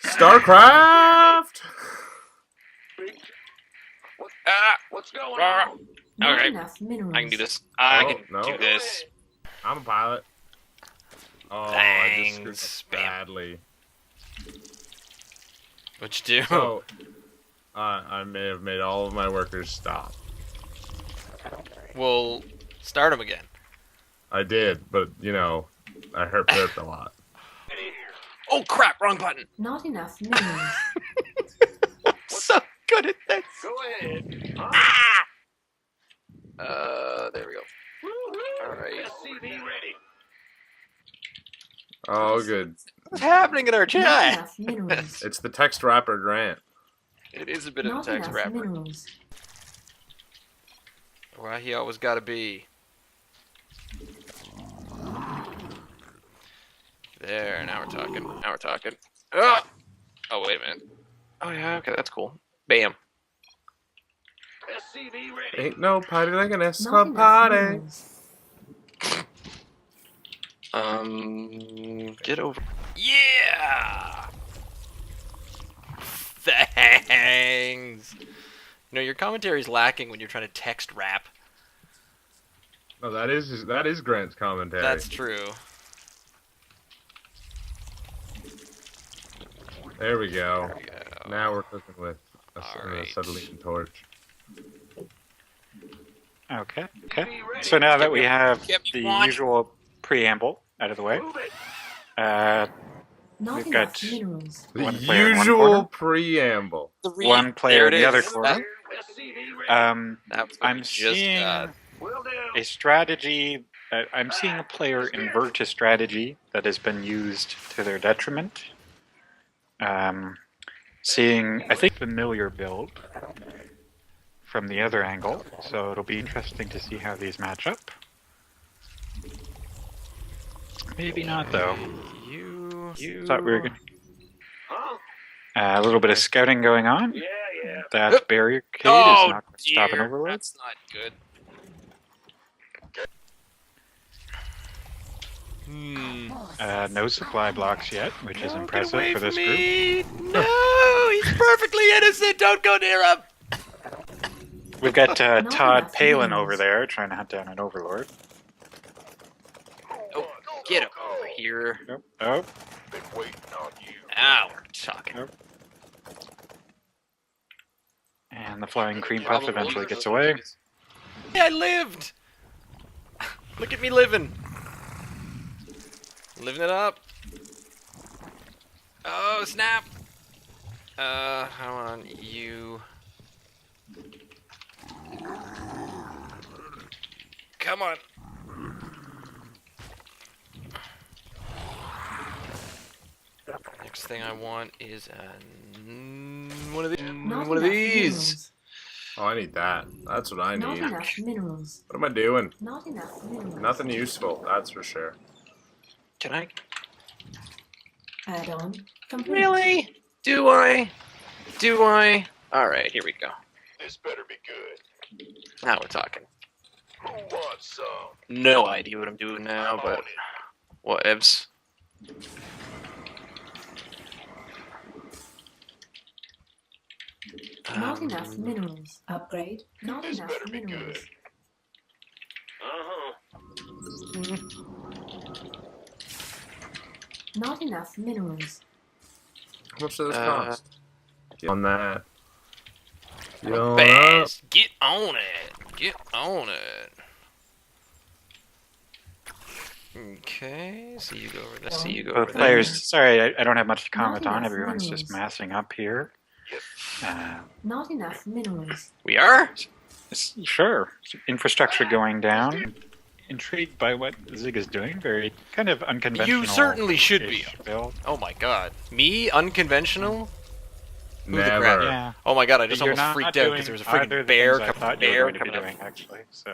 StarCraft! What's going on? Not Okay, enough minerals. I can do this. I can no. do this. I'm a pilot. Oh, I just screwed Thanks. up Bam. badly. What'd you do? So, I may have made all of my workers stop. We'll start them again. I did, but, you know, I herped a lot. Oh crap! Wrong button. Not enough minerals. So good at this. Go ahead. There we go. All right. SCV ready. Oh, good. What's happening in our Not chat? enough minerals. It's the text wrapper Grant. It is a bit of a Not text enough wrapper. minerals. Why he always gotta be. There, now we're talking. Now we're talking. Oh, wait a minute. Oh yeah, okay, that's cool. Bam. SCV ready. Ain't no party like an S Not Club enough party. minerals. Get over. Yeah. Thanks. No, your commentary's lacking when you're trying to text rap. No, that is Grant's commentary. That's true. There we go. There we go. Now we're cooking with a Alright. acetylene torch. Okay. So now that we have Get me the one. usual preamble out of the way, Move it. Not We've enough got- minerals. The One player in one usual corner. preamble. one player in There the it other is. corner. SCV ready. That was what I'm we just seeing got. Will do. a strategy. I'm seeing a player invert a strategy that has been used to their detriment. Seeing, I think, familiar build from the other angle, so it'll be interesting to see how these match up. Maybe not, though. You. Thought we were gonna. Huh? A little bit of scouting going on. Yeah, yeah. That barricade Oh, is not going to stop an dear. overload. That's not good. No supply blocks yet, which is impressive for this group. group. No, he's perfectly innocent. Don't go near him. We've got Not Todd enough Palin minerals. over there trying to hunt down an overlord. Oh, get him over here. Oh, Been waiting on you. Now we're talking. Nope. and the flying cream puff eventually gets away. Yeah, I lived. Look at me living. Living it up. Oh, snap. How on you. Come on. Next thing I want is one of these. Not One of enough these. minerals. Oh, I need that. That's what I Not need. enough minerals. What am I doing? Not enough minerals. Nothing useful, that's for sure. Can I? Add-on complete. Really? Do I? Do I? All right, here we go. This better be good. Now we're talking. Who wants some? No idea what I'm doing now, I'm but on it. whatevs. Not enough minerals. Upgrade. Not This enough better be minerals. good. Uh-huh. Not enough minerals. How much does this cost? Get on that. Get on up. Bass, get on it. Get on it. Okay, so you go over there. See you go over Both there. players, sorry, I don't have much to comment on. enough Everyone's just minerals. massing up here. Not enough minerals. We are? Sure, infrastructure going down. Intrigued by what Zig is doing. Very kind of unconventional. You certainly should be. Build. Oh my god. Me? Unconventional? Who the crap? Never. Yeah. Oh my god, I just You're almost not freaked out doing because there was a either freaking of the bear things I coming, thought you were bear going to be coming up. doing, actually. So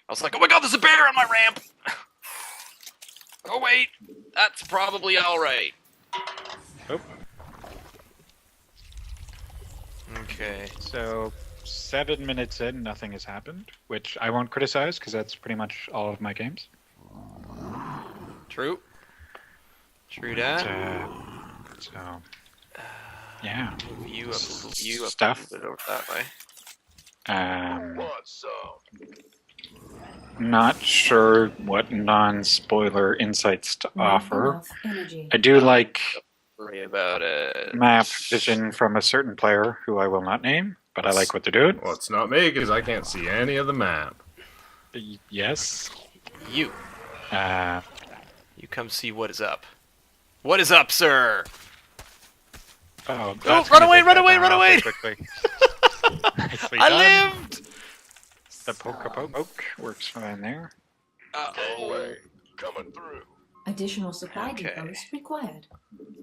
I was like, oh my god, there's a bear on my ramp! Oh wait, that's probably alright. Oh. Okay. So 7 minutes in, nothing has happened, which I won't criticize because that's pretty much all of my games. True. True But, that. So, yeah. Move you up, move you up, Stuff. move it over that way. Want some? Not sure what non-spoiler insights to Not offer. enough energy. I do like Worry about it. map vision from a certain player who I will not name, but I like what they're doing. Well, it's not me because I can't see any of the map. Yes. You. Uh, You come see what is up. What is up, sir? oh, Oh, that's run gonna away, take run that away, down run awfully away! Quickly. Nicely I done. lived! The poke works fine there. Uh-oh. Coming through. Additional supply Okay. depots required.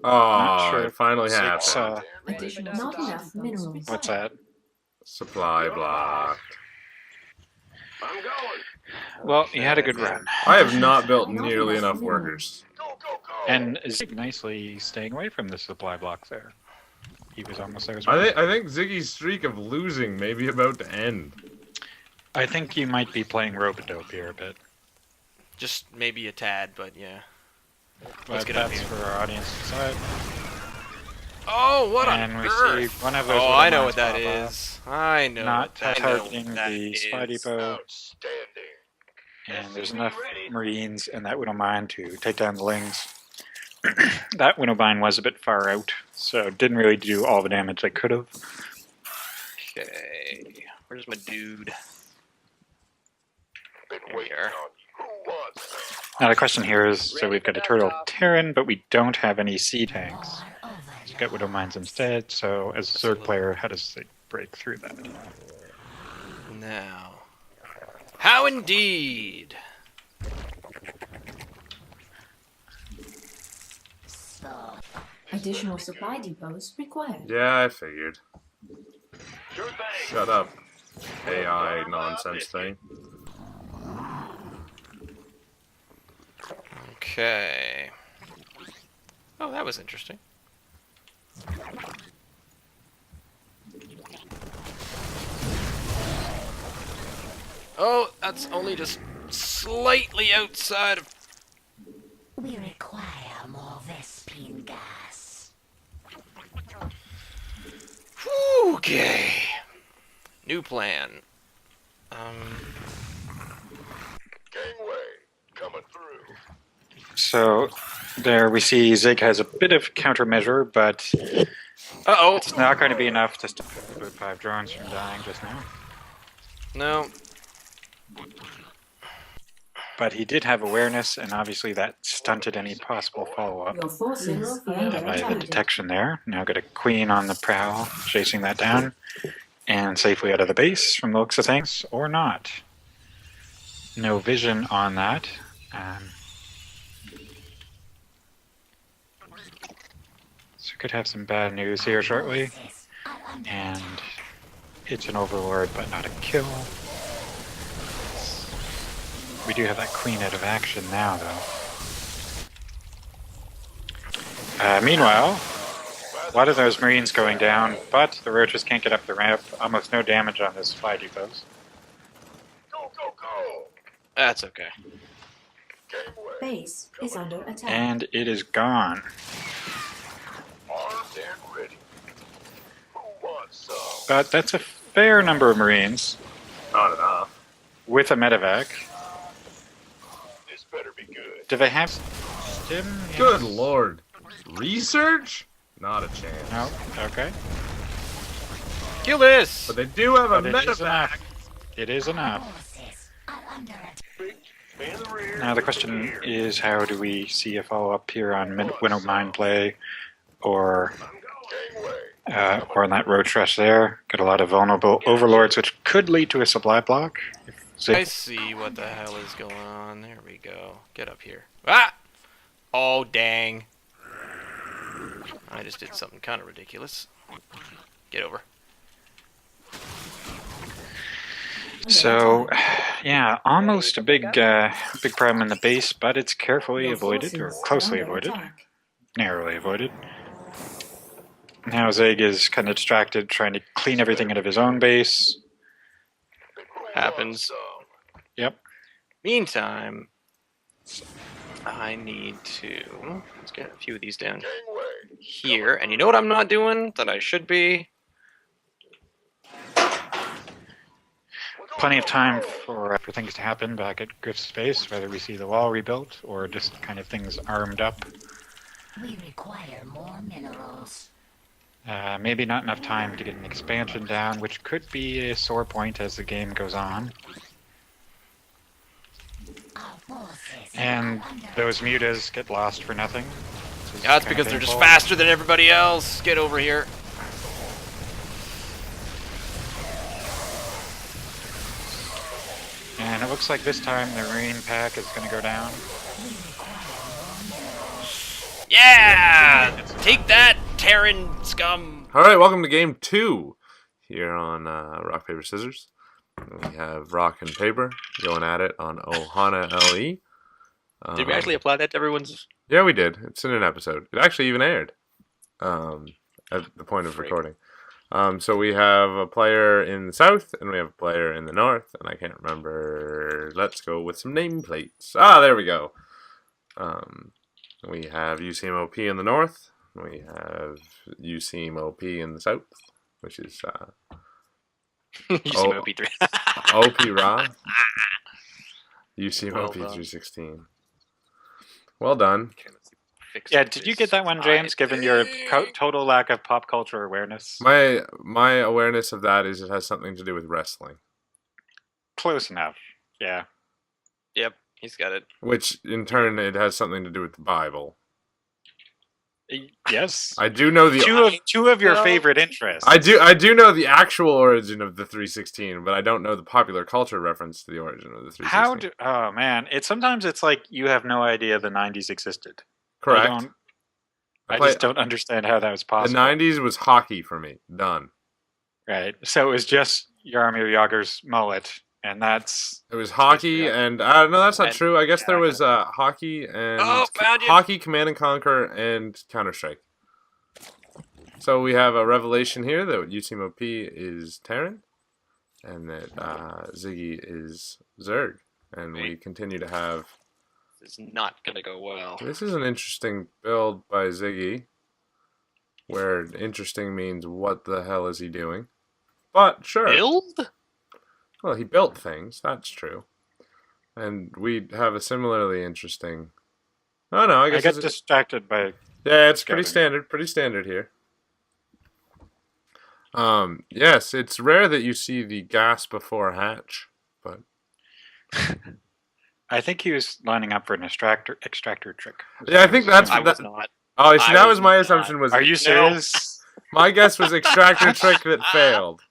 Oh, sure. it finally Six, happened. Additional not enough minerals. What's that? Supply blocked. I'm going. Well, you had a good run. I have not built nearly enough workers. Go, go, go. And Zig nicely staying away from the supply block there. He was almost there as well. I think Ziggy's streak of losing may be about to end. I think you might be playing Robodope here a bit. Just maybe a tad, but yeah. But get up that's here. for our audience to decide. Oh, what on And we earth? see one of those Oh, little I know mines what that pop up. is. I know Not what that, targeting I know what that the spy is. depot. Outstanding. And there's enough Marines in that Widow Mine to take down the Lings. That Widow Mine was a bit far out, so didn't really do all the damage they could have. Okay. Where's my dude? Been There we waiting are. on you. Who wants some? Now the question here is, so we've got a Turtle Terran, but we don't have any sea tanks. We've got Widow Mines instead, so as a Zerg player, how does Zig break through that? Now. How indeed? Additional supply depots required. Yeah, I figured. Sure thing. Shut up, AI nonsense thing. Okay. Oh, that was interesting. Oh, that's only just slightly outside of... We require more Vespine gas. Okay. New plan. Gangway. Coming through. So there we see Zig has a bit of countermeasure, but Uh-oh. it's not going to be enough to stop about 5 drones from dying just now. No. But he did have awareness, and obviously that stunted any possible follow-up Your forces are under by the attack. detection there. Now got a Queen on the prowl, chasing that down, and safely out of the base from the looks of things, or not. No vision on that. So could have some bad news here shortly, and it's an Overlord, but not a kill. We do have that Queen out of action now, though. Meanwhile, a lot of those Marines going down, but the Roaches can't get up the ramp. Almost no damage on those supply depots. Go, go, go. That's okay. Gangway. Base is under attack. And it is gone. Armed and ready. Who wants some? But that's a fair number of Marines Not enough. with a medevac. This better be good. Do they have stim? Yes. Good lord. Research? Not a chance. No? Okay. Kill this! But they do have a But it is medevac. enough. It is enough. Forces are under attack. In the rear. Now the question is, how do we see a follow-up here on Widow Mine play, or Gangway. on that roach rush there? Got a lot of vulnerable overlords, which could lead to a supply block. If Zig- I see what the hell is going on. There we go. Get up here. Ah! Oh, dang. I just did something kind of ridiculous. Get over. So, yeah, almost a big problem in the base, but it's carefully Your avoided, or forces are closely under avoided, attack. narrowly avoided. Now Zig is kind of distracted, trying to clean everything out of his own base. Happens. Yep. Meantime, I need to... Let's get a few of these down. Gangway. here. And you know what I'm not doing that I should be? Plenty of time for things to happen back at Griff's base, whether we see the wall rebuilt or just kind of things armed up. We require more minerals. Maybe not enough time to get an expansion down, which could be a sore point as the game goes on. Our forces And are under those mutas get lost for nothing. Yeah, that's because they're just faster than everybody else. Get over here. And it looks like this time the Marine pack is going to go down. Yeah! Take that, Terran scum! Alright, welcome to game 2 here on Rock, Paper, Scissors. We have Rock and Paper going at it on Ohana LE. Did we actually apply that to everyone's... Yeah, we did. It's in an episode. It actually even aired at the point of recording. So we have a player in the south and we have a player in the north, and I can't remember. Let's go with some nameplates. Ah, there we go. We have YouSeemOP in the north. We have YouSeemOP in the south, which is YouSeemOP 3. OP Ra. YouSeemOP Well done. 316. Well done. Yeah, did you get that one, James, given your total lack of pop culture awareness? My awareness of that is it has something to do with wrestling. Close enough, yeah. Yep, he's got it. Which, in turn, it has something to do with the Bible. Yes. I do know the Two of your favorite interests. I do know the actual origin of the 316, but I don't know the popular culture reference to the origin of the 316. How do? Oh man, sometimes it's like you have no idea the '90s existed. Correct. I just don't understand how that was The possible. 90s was hockey for me. Done. Right. So it was just Jaromir Jagr's mullet, and It was hockey, and no, that's not And- true. I guess there was hockey and Oh, found you! hockey, Command and Conquer, and Counter Strike. So we have a revelation here that YouSeemOP is Terran, and that Ziggy is Zerg, and we continue to have. This is not gonna go well. This is an interesting build by Ziggy, where interesting means what the hell is he doing? But sure. Build? Well, he built things, that's true. And we have a similarly interesting... Oh no, I I guess got it's... distracted by. Yeah, it's pretty Scouting. standard here. Yes, it's rare that you see the gas before hatch, but... I think he was lining up for an extractor trick. Yeah, I think that's... I was not. Oh, see, I that was was my not. assumption was... Are you serious? My guess was extractor trick that failed.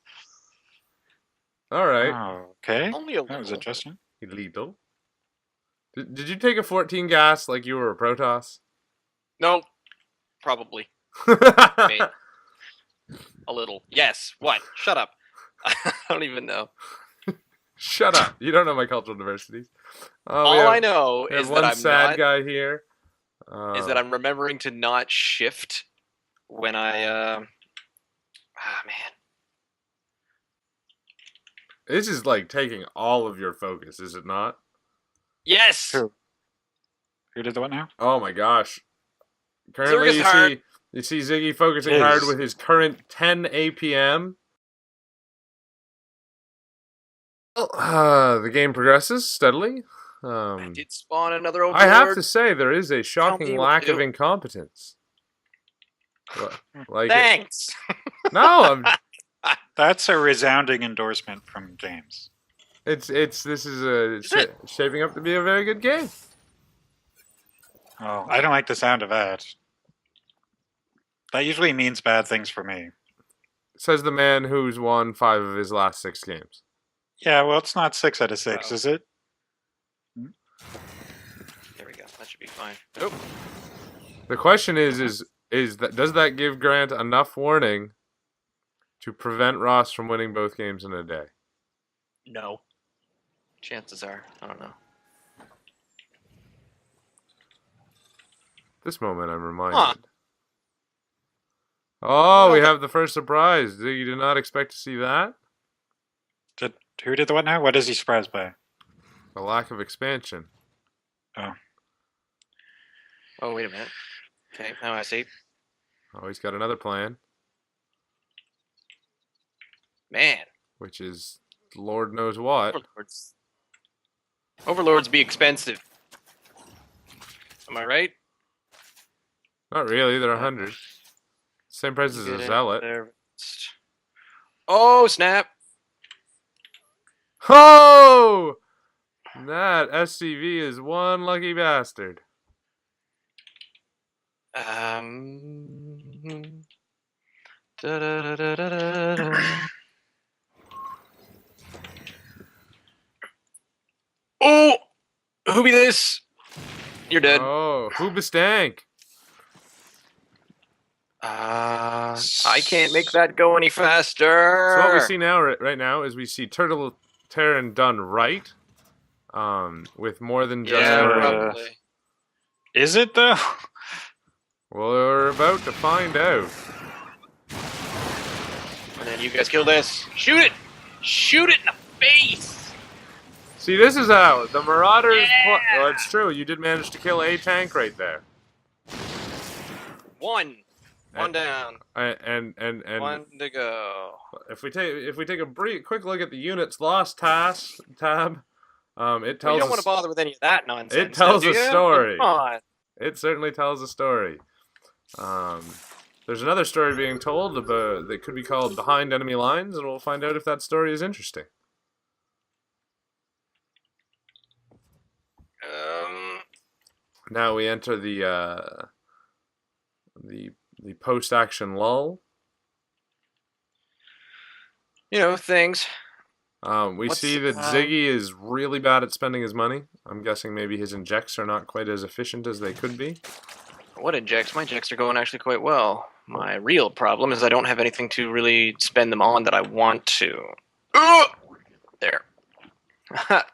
Alright. Oh, okay. Only a That was little. interesting. Illegal. Did you take a 14 gas like you were a Protoss? No, probably. Maybe. A little. Yes. What? Shut up. I don't even know. Shut up. You don't know my cultural diversities. All I know we have is one that I'm sad not. guy here. Is that I'm remembering to not shift when I. Ah man. This is like taking all of your focus, is it not? Yes. Who did the what now? Oh my gosh. Currently, Zerg is hard. you see Ziggy focusing It hard is. with his current 10 APM. Well, the game progresses steadily. I did spawn another overlord. I have to say, there is a me shocking what lack to of do. incompetence. Like Thanks. no, That's a resounding endorsement from James. this is it? shaping up to be a very good game. Oh, I don't like the sound of that. That usually means bad things for me. Says the man who's won 5 of his last 6 games. Yeah, well, it's not 6 out of 6, Wow. is it? There we go. That should be fine. Oh. The question is that does that give Grant enough warning to prevent Ross from winning both games in a day? No. Chances are. I don't know. This moment, I'm reminded. Huh. Oh, we have the first surprise. You did not expect to see that? Who did the what now? What is he surprised by? The lack of expansion. Oh, wait a minute. Okay, now I see. Oh, he's got another plan, Man, which is Lord knows what. overlords. Overlords be expensive. Am I right? Not really. They're 100. Same price as Get a in zealot. there. Oh snap! Oh! That SCV is one lucky bastard. Da-da-da-da-da-da. Oh! Who be this? You're dead. Oh, Hoobastank. I can't make that go any faster. So what we see now, right now, is we see Turtle Terran done right, with more than just Yeah, Marine. probably. Is it though? Well, we're about to find out. And then you guys kill this. Shoot it! Shoot it in the face! See, this is how the Marauders. Yeah! Well, it's true. You did manage to kill a tank right there. One down. And One to go. if we take a quick look at the units lost tab, it tells Well, you don't want to bother with any of that nonsense. it tells do a ya? story. Come on. It certainly tells a story. There's another story being told about that could be called Behind Enemy Lines, and we'll find out if that story is interesting. Now we enter the post-action lull. You know, things. We see that Ziggy is really bad at spending his money. I'm guessing maybe his injects are not quite as efficient as they could be. What injects? My injects are going actually quite well. My real problem is I don't have anything to really spend them on that I want to. There. Because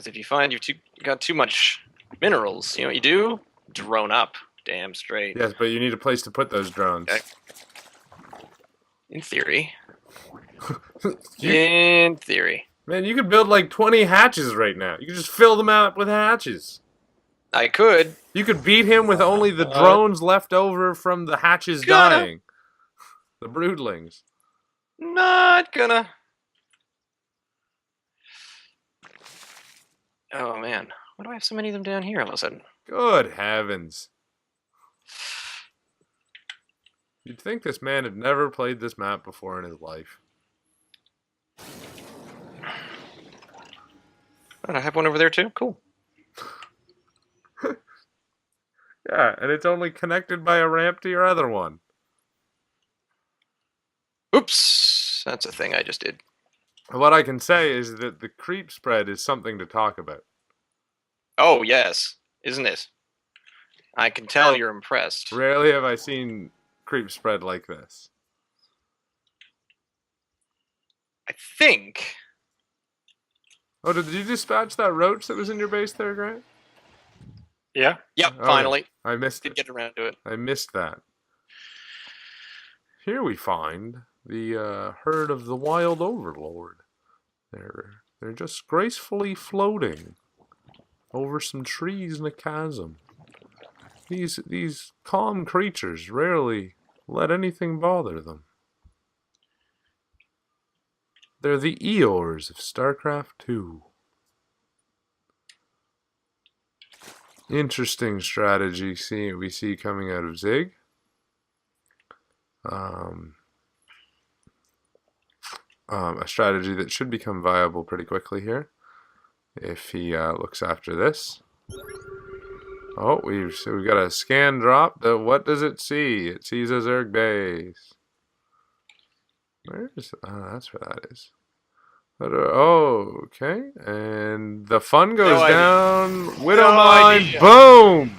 if you find you've got too much minerals, you know what you do? Drone up. Damn straight. Yes, but you need a place to put those drones. Okay. In theory. You- In theory. Man, you could build like 20 hatches right now. You could just fill them out with hatches. I could. You could beat him with only the drones left over from the hatches Gonna. dying. The broodlings. Not gonna. Oh man. Why do I have so many of them down here all of a sudden? Good heavens. You'd think this man had never played this map before in his life. Oh, I have one over there too? Cool. Yeah, and it's only connected by a ramp to your other one. Oops. That's a thing I just did. What I can say is that the creep spread is something to talk about. Oh, yes. Isn't it? I can tell you're impressed. Rarely have I seen creep spread like this. I think. Oh, did you dispatch that roach that was in your base there, Grant? Yeah. Yep, Oh, finally. I missed Did it. get around to it. I missed that. Here we find the herd of the wild overlord. They're just gracefully floating over some trees in a chasm. These calm creatures rarely let anything bother them. They're the Eeyores of StarCraft 2. Interesting strategy we see coming out of Zig. A strategy that should become viable pretty quickly here if he looks after this. Oh, we've got a scan drop. What does it see? It sees a Zerg base. Where's that's where that is. But, oh, okay. And the fun goes No idea. down. No Widowmine, idea. boom!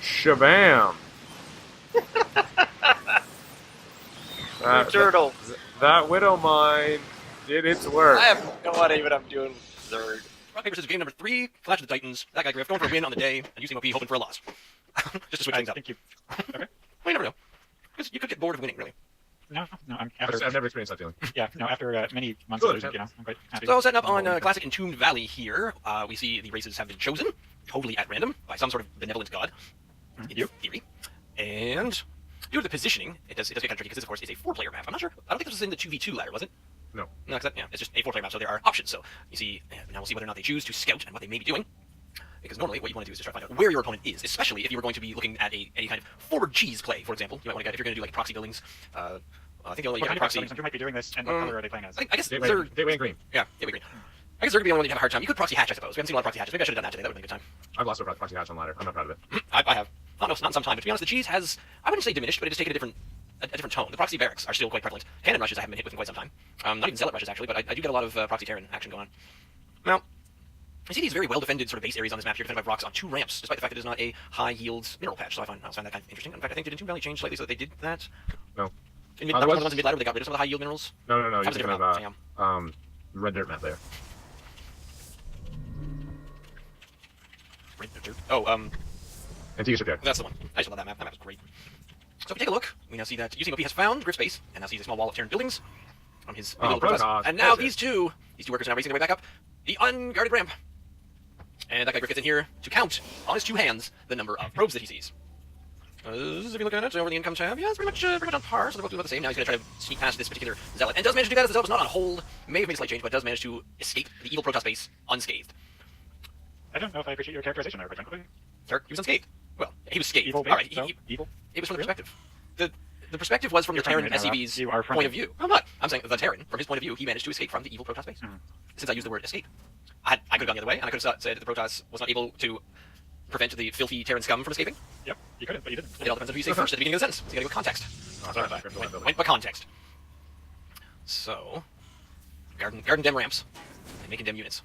Shabam! Turtle. That Widowmine did its work. I have no idea what I'm doing with Zerg. Rock, paper, scissors, game number 3. Clash of the Titans. That guy Griff going for a win on the day, and YouSeemOP hoping for a loss. Just to switch things up. Thank you. Okay. Well, you never know. Because you could get bored of winning, really. No, I've never experienced that feeling. Yeah, no, after many months Good. of losing, I'm quite happy. So setting up on classic Entombed Valley here, we see the races have been chosen, totally at random, by some sort of benevolent god, in theory. And due to the positioning, it does get kind of tricky because this, of course, is a 4-player map. I'm not sure. I don't think this was in the 2v2 ladder, was it? No. No, because it's just a 4-player map, so there are options. So you see, now we'll see whether or not they choose to scout and what they may be doing. Because normally, what you want to do is just try to find out where your opponent is, especially if you were going to be looking at any kind of forward cheese play, for example. You might want to get, if you're going to do like proxy buildings. I think only What you kind have of proxy. you might be doing this, and what color are they playing as? I guess Gateway, Zerg. Gateway and Green. Yeah, Gateway Green. I guess Zerg would be the only one you'd have a hard time. You could proxy hatch, I suppose. We haven't seen a lot of proxy hatches. Maybe I should have done that today. That would have been a good time. I've lost a proxy hatch on ladder. I'm not proud of it. I have. Not in some time, but to be honest, the cheese has, I wouldn't say diminished, but it has taken a different tone. The proxy barracks are still quite prevalent. Cannon rushes I haven't been hit with in quite some time. Not even zealot rushes, actually, but I do get a lot of proxy Terran action going on. Now, you see these very well-defended sort of base areas on this map here, defended by rocks on 2 ramps, despite the fact that it is not a high-yield mineral patch, so I find that kind of interesting. In fact, I think did Entomb Valley change slightly so that they did that? No. In mid, There the was- ones in mid-ladder where they got rid of some of the high-yield minerals? No. That You're was a thinking different of red dirt map there. Antique shipyard. That's the one. I just love that map. That map is great. So if we take a look, we now see that YouSeemOP has found Griff's base, and now sees a small wall of Terran buildings from his big little protest. Protoss. And now Bullshit. these two workers are now racing their way back up the unguarded ramp. And that guy Griff gets in here to count on his 2 hands the number of probes that he sees. If you look at it over the income tab, yeah, it's pretty much on par, so they're both doing about the same. Now he's going to try to sneak past this particular zealot, and does manage to do that as the zealot is not on hold, may have made a slight change, but does manage to escape the evil Protoss base unscathed. I don't know if I appreciate your characterization there, quite frankly. Sir, he was unscathed. Well, he was scathed. Evil All right, base, so evil. it was from the perspective. The perspective was from You're the Terran friendly now, SCV's you are point friendly. of view. I'm not. I'm saying the Terran, from his point of view, he managed to escape from the evil Protoss base. Since I used the word escape. I could have gone the other way, and I could have said that the Protoss was not able to prevent the filthy Terran scum from escaping. Yep, you could have, but you didn't. It all depends on who you say first at the beginning of the sentence. So you gotta go context. Went by context. So, garden dem ramps, and making dem units.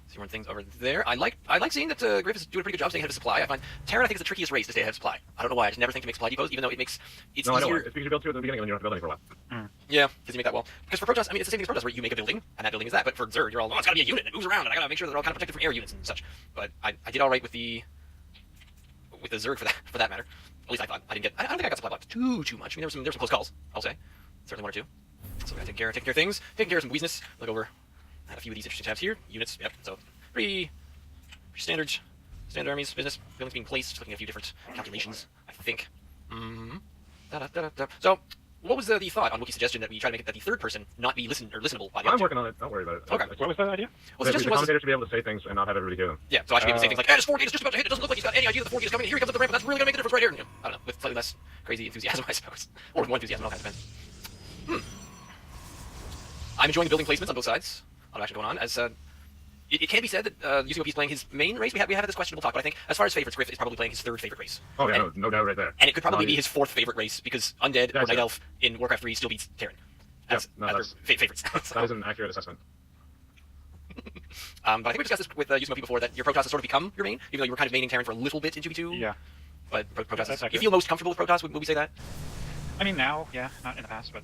See more things over there. I like seeing that Griff is doing a pretty good job staying ahead of supply. I find Terran, I think, is the trickiest race to stay ahead of supply. I don't know why. I just never think to make supply depots, even though it's No, I easier. don't. It's because you build 2 at the beginning and then you don't have to build any for a while. Yeah, because you make that wall. Because for Protoss, I mean, it's the same thing as Protoss, where you make a building, and that building is that. But for Zerg, you're all, oh, it's gotta be a unit, and it moves around, and I gotta make sure that they're all kind of protected from air units and such. But I did all right with the Zerg for that matter. At least I thought. I don't think I got supply blocked too much. I mean, there were some close calls, I'll say. Certainly 1 or 2. So we gotta take care of things, taking care of some weakness. Look over at a few of these interesting tabs here. Units, yep. So pretty standard armies, business, buildings being placed. Just looking at a few different calculations, I think. So, what was the thought on Wookiee's suggestion that we try to make it that the third person not be listenable by the I'm other two? working on it. Don't worry about it. Okay. What was that idea? Well, the The suggestion was, commentator should be able to say things and not have everybody hear them. yeah, so I should be able to say things like, hey, this 4 gate is just about to hit. It doesn't look like he's got any idea that the 4 gate is coming, and here he comes up the ramp, and that's really going to make a difference right here. And, I don't know, with slightly less crazy enthusiasm, I suppose. Or with more enthusiasm, it all kind of depends. I'm enjoying the building placements on both sides. A lot of action going on. As it can be said that YouSeemOP is playing his main race. We have had this questionable talk, but I think as far as favorites, Griff is probably playing his 3rd favorite race. Oh, yeah, and, no doubt right there. and it could probably No, be his 4th favorite race, because Undead or That's Night it. Elf in Warcraft 3 still beats Terran. Yep, As no, their that's- favorites. That is an accurate assessment. But I think we discussed this with YouSeemOP before, that your Protoss has sort of become your main, even though you were kind of maining Terran for a little bit in 2v2. Yeah. But Protoss, That's you accurate. feel most comfortable with Protoss? Would we say that? I mean, now, yeah, not in the past, but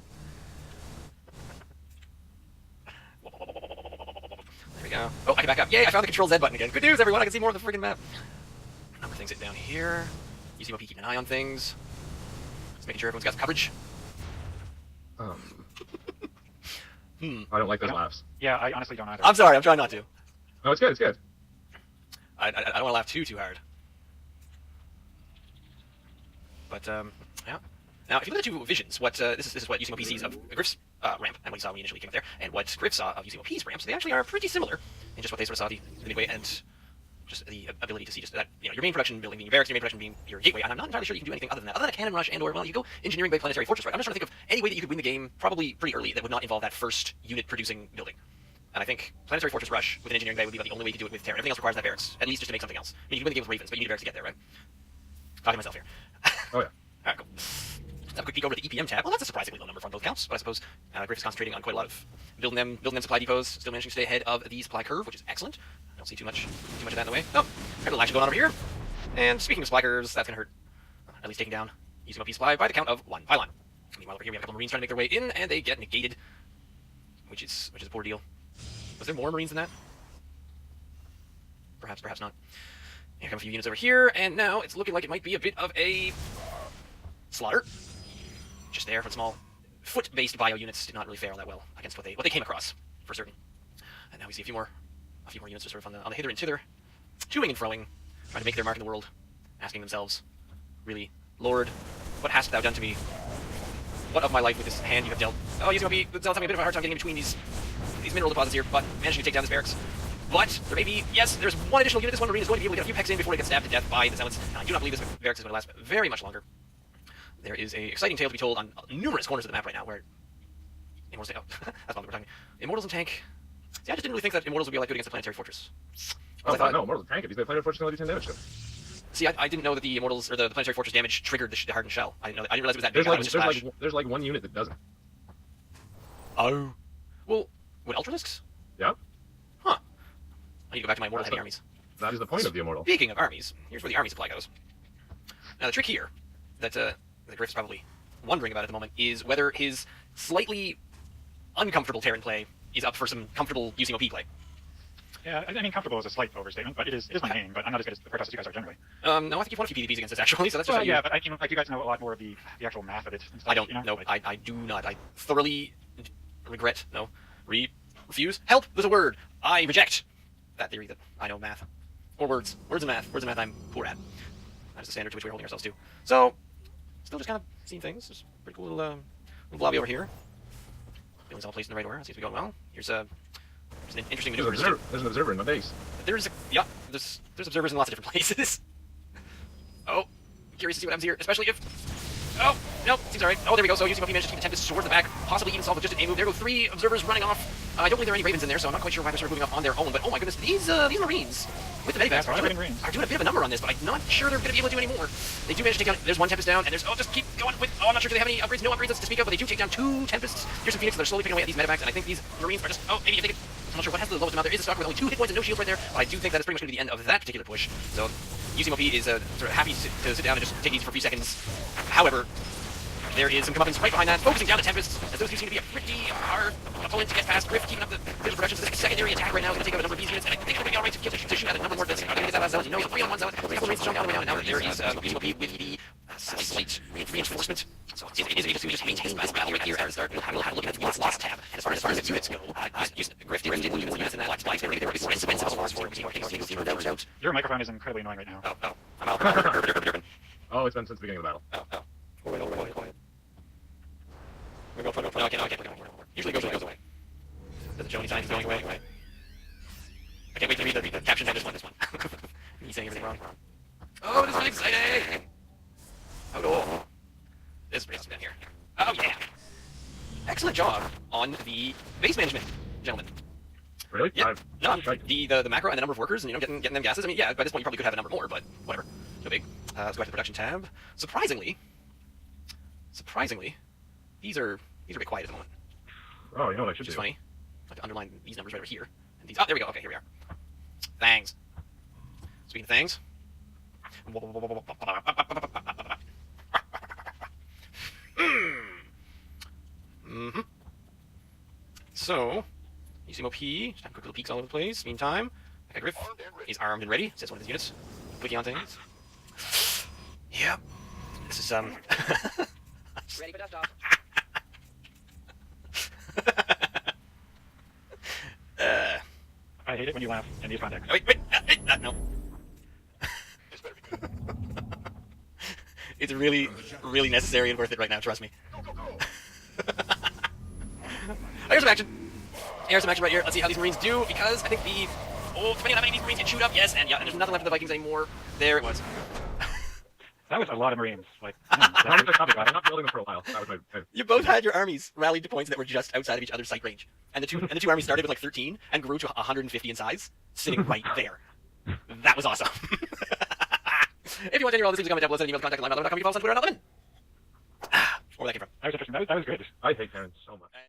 There we go. Oh, I can back up. Yay, I found the Control Z button again. Good news, everyone. I can see more of the friggin' map. Number things down here. YouSeemOP keeping an eye on things. Just making sure everyone's got some coverage. I don't like those laughs. yeah, I honestly don't either. I'm sorry, I'm trying not to. No, it's good. It's good. I don't want to laugh too hard. But, yeah. Now, if you look at the 2 visions, what this is what YouSeemOP sees of Griff's ramp, and what he saw when he initially came up there, and what Griff saw of YouSeemOP's ramps, they actually are pretty similar in just what they sort of saw the midway, and just the ability to see just that, your main production building being your barracks, your main production being your gateway, and I'm not entirely sure you can do anything other than that, other than a cannon rush and or, well, you go engineering by planetary fortress, right? I'm just trying to think of any way that you could win the game, probably pretty early, that would not involve that first unit producing building. And I think planetary fortress rush with an engineering bay would be about the only way to do it with Terran. Everything else requires that barracks, at least just to make something else. I mean, you can win the game with Ravens, but you need barracks to get there, right? Talking to myself here. Oh, yeah. Alright, cool. Let's have a quick peek over to the EPM tab. Well, that's a surprisingly low number from both counts, but I suppose Griff is concentrating on quite a lot of building them supply depots, still managing to stay ahead of the supply curve, which is excellent. I don't see too much of that in the way. Oh, got a little action going on over here. And speaking of supply curves, that's gonna hurt. At least taking down YouSeemOP supply by the count of 1 pylon. Meanwhile, over here we have a couple Marines trying to make their way in, and they get negated, which is a poor deal. Was there more Marines than that? Perhaps, perhaps not. Here come a few units over here, and now it's looking like it might be a bit of a slaughter. Just there for the small foot-based bio units did not really fare all that well against what they came across, for certain. And now we see a few more units just sort of on the hither and thither, toing and froing, trying to make their mark in the world, asking themselves, really, Lord, What hast thou done to me? What of my life with this hand you have dealt? Oh, YouSeemOP, the Zealot's having a bit of a hard time getting in between these mineral deposits here, but managing to take down this barracks. But there may be, yes, there's one additional unit. This one Marine is going to be able to get a few pecks in before it gets stabbed to death by the Zealots. And I do not believe this barracks is going to last very much longer. There is a exciting tale to be told on numerous corners of the map right now where Immortals. Oh, that's not what we're talking. Immortals and tank. See, I just didn't really think that Immortals would be all that good against the Planetary Fortress. Oh, no, Immortals tank. If he's got Planetary Fortress, he'll do 10 damage to him. See, I didn't know that the Immortals or the Planetary Fortress damage triggered the hardened shell. I didn't know. I didn't realize it was that big. There's like one unit that doesn't. Oh. Well, what Ultralisks? Yeah. Huh. I need to go back to my Immortal heavy armies. That is the point of the Immortal. Speaking of armies, here's where the army supply goes. Now, the trick here that Griff is probably wondering about at the moment is whether his slightly uncomfortable Terran play is up for some comfortable YouSeemOP play. Yeah, I mean, comfortable is a slight overstatement, but it is my main. But I'm not as good as the Protoss you guys are generally. No, I think you've won a few PvPs against this actually, so that's just Well, yeah, but I mean, like you guys know a lot more of the actual math of it. And stuff, I don't you know? know. I do not. I thoroughly regret. No, refuse. Help! There's a word. I reject that theory that I know math or words. Words and math. Words and math. I'm poor at. That is the standard to which we're holding ourselves to. So, still just kind of seeing things. There's a pretty cool little lobby over here. Buildings all placed in the right order. Seems to be going well. Here's an interesting maneuver. There's an observer in my base. There's observers in lots of different places. Oh, curious to see what happens here, especially if. Oh, no, seems alright. Oh, there we go. So YouSeemOP managed to keep the Tempest sword in the back, possibly even solve with just an A move. There go 3 observers running off. I don't believe there are any Ravens in there, so I'm not quite sure why they're sort of moving off on their own. But oh my goodness, these Marines with the medivacks are doing a bit of a number on this, but I'm not sure they're going to be able to do any more. They do manage to take down. There's one Tempest down, and there's just keep going with. Oh, I'm not sure if they have any upgrades. No upgrades to speak of, but they do take down 2 Tempests. Here's some Phoenix that are slowly picking away at these medivacks, and I think these Marines are just. Oh, maybe if they could. I'm not sure what has the lowest amount. There is a stock with only 2 hit points and no shields right there, but I do think that is pretty much going to be the end of that particular push. So YouSeemOP is sort of happy to sit down and just take these for a few seconds. However, there is some comeuppance right behind that, focusing down the Tempest, as those two seem to be a pretty hard opponent to get past. Griff keeping up the visual production, so this secondary attack right now is going to take out a number of these units, and I think we're going to be alright to shoot at a number more. That's going to get that last zone. You know, 3 on 1 zone. 3 Marines showing down the way down, and now there is YouSeemOP with the slight reinforcement. So it is able to just maintain this battle right here at the start. We'll have a look at the lost tab. And as far as its units go, Griff did lose units in that last fight. Maybe there was more expensive for it. Your microphone is incredibly annoying right now. Oh, I'm out. Oh, it's been since the beginning of the battle. Oh. No, I can't. Usually goes away. Does it show any signs of going away? I can't wait to read the captions on this one. He's saying everything wrong. Oh, this is exciting! Oh, cool. This is pretty awesome down here. Oh, yeah! Excellent job on the base management, gentlemen. Really? Yeah. No, the macro and the number of workers, and getting them gases. I mean, yeah, by this point you probably could have a number more, but whatever. No big. Let's go back to the production tab. Surprisingly, these are a bit quiet at the moment. Oh, you know what I should Which is do? funny. I have to underline these numbers right over here. And these. Oh, there we go. Okay, here we are. Thangs. Speaking of things. So, YouSeemOP, just have quick little peeks all over the place. Meantime, Griff is armed and ready, says one of his units. Clicking on things. Yep. This is, Ready for desktop. I hate it when you laugh in these contexts. wait, no. It's really, really necessary and worth it right now, trust me. Here's some action. Here's some action right here. Let's see how these Marines do, because I think depending on how many of these Marines get chewed up, yes, and there's nothing left of the Vikings anymore. There it was. That was a lot of Marines. Like, I'm not building them for a while. That was my You both had your armies rallied to points that were just outside of each other's sight range, and the two armies started with like 13 and grew to 150 in size, sitting right there. That was awesome. If you want to hear all this, please comment down below. Send an email to contact@LimeNotLemon.com. You can follow us on Twitter @LimeNotLemon. Where that came from? that was interesting. That was good. I hate Terrans so much.